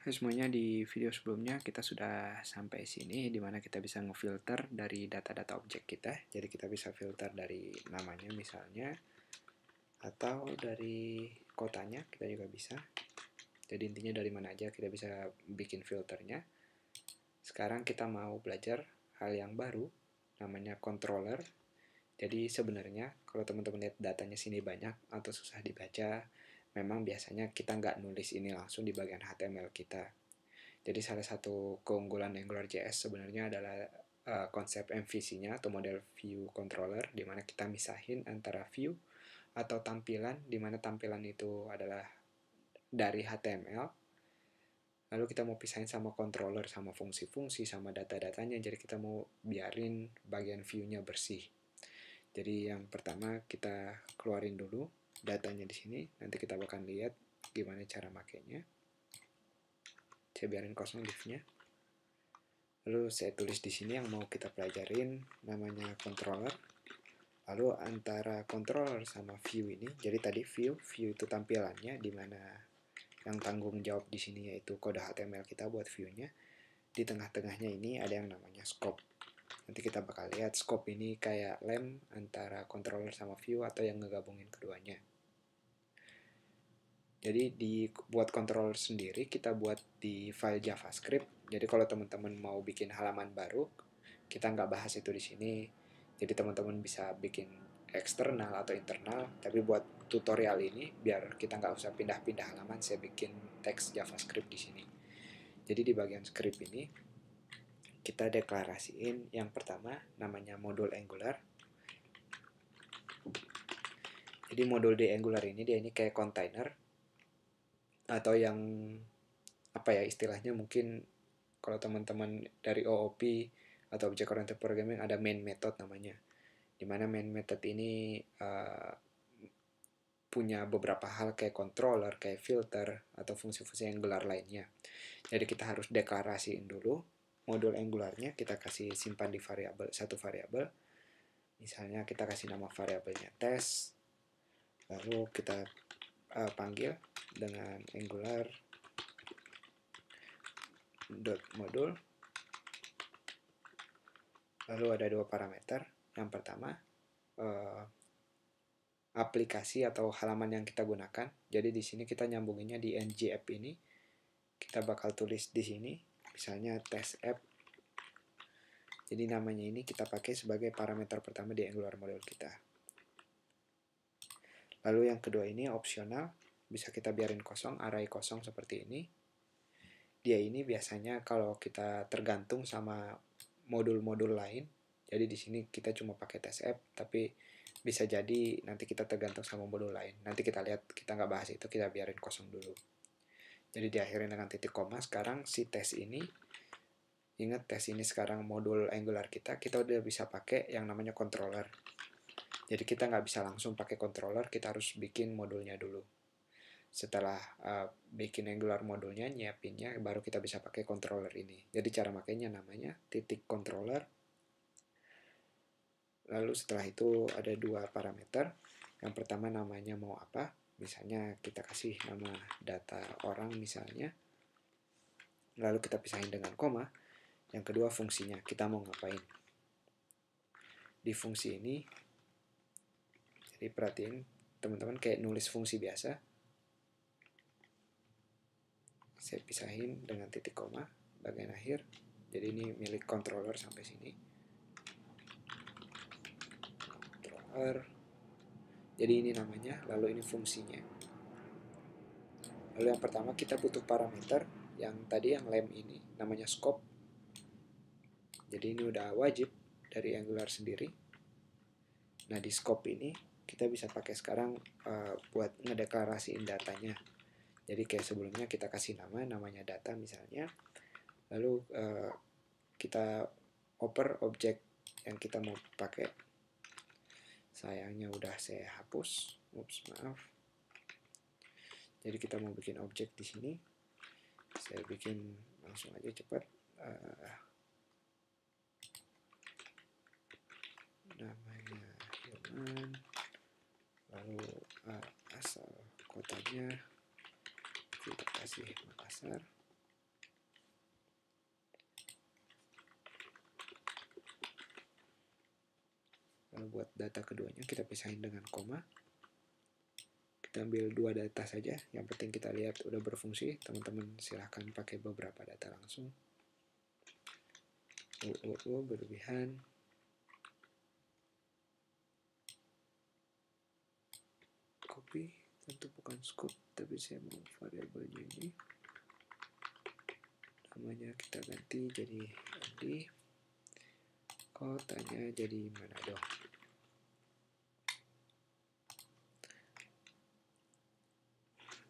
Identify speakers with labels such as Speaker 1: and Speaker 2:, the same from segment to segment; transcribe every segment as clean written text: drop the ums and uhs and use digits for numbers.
Speaker 1: Hai semuanya, di video sebelumnya kita sudah sampai sini di mana kita bisa ngefilter dari data-data objek kita. Jadi kita bisa filter dari namanya misalnya, atau dari kotanya kita juga bisa. Jadi intinya dari mana aja kita bisa bikin filternya. Sekarang kita mau belajar hal yang baru, namanya controller. Jadi sebenarnya kalau teman-teman lihat datanya sini banyak atau susah dibaca, memang biasanya kita nggak nulis ini langsung di bagian HTML kita. Jadi salah satu keunggulan AngularJS sebenarnya adalah konsep MVC-nya atau model view controller, di mana kita misahin antara view atau tampilan, di mana tampilan itu adalah dari HTML, lalu kita mau pisahin sama controller, sama fungsi-fungsi, sama data-datanya, jadi kita mau biarin bagian view-nya bersih. Jadi yang pertama kita keluarin dulu datanya di sini, nanti kita bakal lihat gimana cara makainya. Saya biarin kosong div-nya. Lalu saya tulis di sini yang mau kita pelajarin namanya controller. Lalu antara controller sama view ini, jadi tadi view itu tampilannya, di mana yang tanggung jawab di sini yaitu kode HTML kita buat view-nya. Di tengah-tengahnya ini ada yang namanya scope. Nanti kita bakal lihat scope ini kayak lem antara controller sama view atau yang ngegabungin keduanya. Jadi buat controller sendiri kita buat di file JavaScript. Jadi kalau teman-teman mau bikin halaman baru, kita nggak bahas itu di sini. Jadi teman-teman bisa bikin eksternal atau internal. Tapi buat tutorial ini, biar kita nggak usah pindah-pindah halaman, saya bikin teks JavaScript di sini. Jadi di bagian script ini, kita deklarasiin yang pertama namanya modul Angular. Jadi modul di Angular ini, dia ini kayak container, atau yang apa ya istilahnya, mungkin kalau teman-teman dari OOP atau Object Oriented Programming ada main method namanya, dimana main method ini punya beberapa hal kayak controller, kayak filter, atau fungsi-fungsi Angular lainnya. Jadi kita harus deklarasiin dulu modul Angularnya, kita kasih simpan di variabel, satu variabel. Misalnya kita kasih nama variabelnya test, lalu kita panggil dengan Angular modul. Lalu ada dua parameter. Yang pertama aplikasi atau halaman yang kita gunakan. Jadi di sini kita nyambunginnya di ng app ini. Kita bakal tulis di sini, misalnya test app. Jadi namanya ini kita pakai sebagai parameter pertama di Angular model kita. Lalu yang kedua ini opsional, bisa kita biarin kosong, array kosong seperti ini. Dia ini biasanya kalau kita tergantung sama modul-modul lain. Jadi di sini kita cuma pakai test app, tapi bisa jadi nanti kita tergantung sama modul lain. Nanti kita lihat, kita nggak bahas itu, kita biarin kosong dulu. Jadi diakhirin dengan titik koma. Sekarang si tes ini, ingat tes ini sekarang modul Angular kita udah bisa pakai yang namanya controller. Jadi kita nggak bisa langsung pakai controller, kita harus bikin modulnya dulu. Setelah bikin Angular modulnya, nyiapinnya, baru kita bisa pakai controller ini. Jadi cara makainya namanya titik controller. Lalu setelah itu ada dua parameter. Yang pertama namanya mau apa, misalnya kita kasih nama data orang misalnya. Lalu kita pisahin dengan koma. Yang kedua fungsinya, kita mau ngapain. Di fungsi ini, jadi perhatiin teman-teman kayak nulis fungsi biasa. Saya pisahin dengan titik koma bagian akhir. Jadi ini milik controller sampai sini. Controller. Jadi ini namanya, lalu ini fungsinya. Lalu yang pertama kita butuh parameter yang tadi yang lem ini namanya scope. Jadi ini udah wajib dari Angular sendiri. Nah di scope ini kita bisa pakai sekarang buat ngedeklarasiin datanya. Jadi kayak sebelumnya kita kasih namanya data misalnya. Lalu kita oper objek yang kita mau pakai. Sayangnya udah saya hapus. Ups, maaf. Jadi kita mau bikin objek di sini. Saya bikin langsung aja cepat. Namanya human. Lalu asal kotanya kita kasih Makassar. buat data keduanya kita pisahin dengan koma. Kita ambil 2 data saja, yang penting kita lihat udah berfungsi. Teman-teman silahkan pakai beberapa data langsung. Berlebihan. Copy, tentu bukan scope, tapi saya mau variabelnya ini. Namanya kita ganti jadi MD. Kotanya jadi Manado.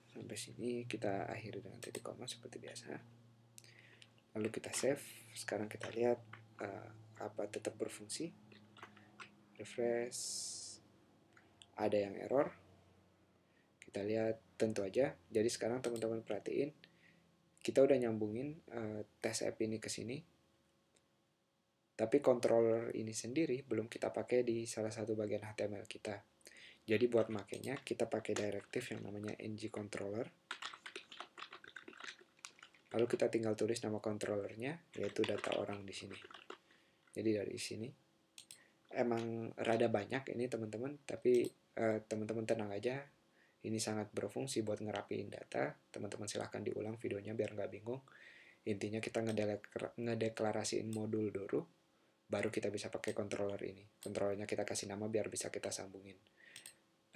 Speaker 1: Sampai sini kita akhiri dengan titik koma seperti biasa. Lalu kita save. Sekarang kita lihat apa tetap berfungsi. Refresh. Ada yang error. Kita lihat tentu aja. Jadi sekarang teman-teman perhatiin, kita udah nyambungin tes app ini ke sini. Tapi controller ini sendiri belum kita pakai di salah satu bagian HTML kita. Jadi buat makainya kita pakai directive yang namanya ng-controller. Lalu kita tinggal tulis nama controllernya, yaitu data orang di sini. Jadi dari sini. Emang rada banyak ini teman-teman, tapi teman-teman tenang aja. Ini sangat berfungsi buat ngerapiin data. Teman-teman silahkan diulang videonya biar nggak bingung. Intinya kita ngedeklarasiin modul dulu, baru kita bisa pakai controller ini. Controllernya kita kasih nama biar bisa kita sambungin.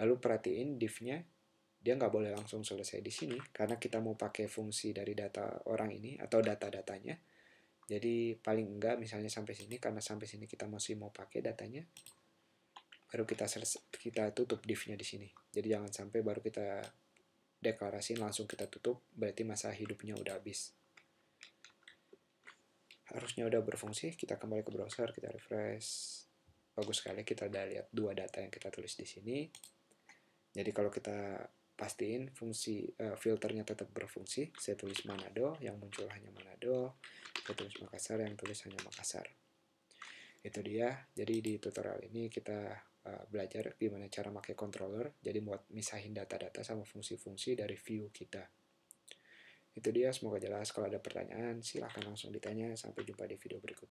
Speaker 1: Lalu perhatiin div-nya, dia nggak boleh langsung selesai di sini, karena kita mau pakai fungsi dari data orang ini, atau data-datanya. Jadi paling enggak misalnya sampai sini, karena sampai sini kita masih mau pakai datanya, baru kita tutup div-nya di sini. Jadi jangan sampai baru kita deklarasiin langsung kita tutup, berarti masa hidupnya udah habis. Harusnya udah berfungsi, kita kembali ke browser, kita refresh. Bagus sekali, kita udah lihat 2 data yang kita tulis di sini. Jadi kalau kita pastiin fungsi filternya tetap berfungsi, saya tulis Manado, yang muncul hanya Manado, saya tulis Makassar, yang tulis hanya Makassar. Itu dia. Jadi di tutorial ini kita belajar gimana cara pakai controller, jadi buat misahin data-data sama fungsi-fungsi dari view kita. Itu dia, semoga jelas. Kalau ada pertanyaan silahkan langsung ditanya. Sampai jumpa di video berikutnya.